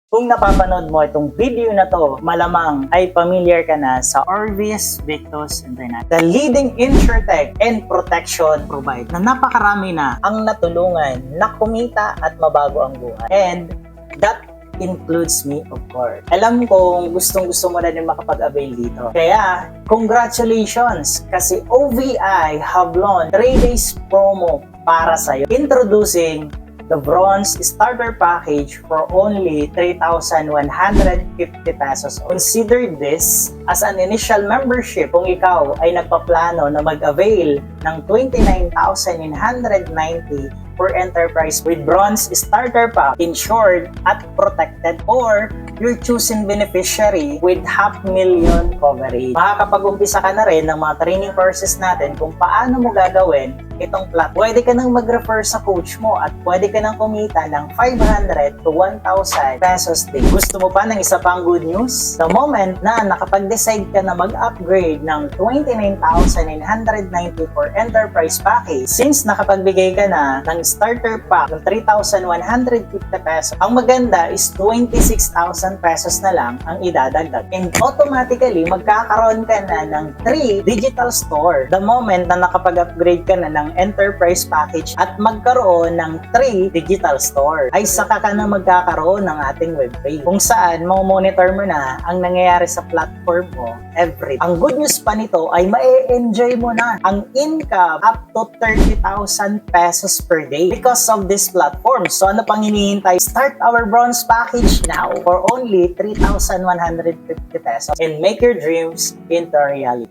Kung napapanood mo itong video na to, malamang ay familiar ka na sa Orvis Victus Internet, the leading insurtech and protection provider na napakarami na ang natulungan na kumita at mabago ang buhay. And that includes me, of course. Alam kong gustong-gusto mo na din makapag-avail dito. Kaya, congratulations! Kasi OVI have launched 3 days promo para sa'yo. Introducing the Bronze Starter Package for only 3,150 pesos. Consider this as an initial membership kung ikaw ay nagpaplano na mag-avail ng 29,990 for enterprise with Bronze Starter Pack, insured at protected, or you're choosing beneficiary with 500,000 coverage. Makakapag-umpisa ka na rin ng mga training courses natin kung paano mo gagawin itong plan. Pwede ka nang mag-refer sa coach mo at pwede ka nang kumita ng 500 to 1,000 pesos din. Gusto mo pa ng isa pang good news? The moment na nakapag-decide ka na mag-upgrade ng 29,990 for enterprise package, since nakapagbigay ka na ng starter pack ng 3,150 pesos, ang maganda is 26,000 pesos na lang ang idadagdag. And automatically, magkakaroon ka na ng 3 digital store the moment na nakapag-upgrade ka na ng enterprise package at magkaroon ng 3 digital store, ay saka ka na magkakaroon ng ating webpage kung saan monitor mo na ang nangyayari sa platform mo every. Ang good news pa nito ay ma-enjoy mo na ang income up to 30,000 pesos per day because of this platform. So ano pang hinihintay? Start our bronze package now for only 3,150 pesos and make your dreams into reality.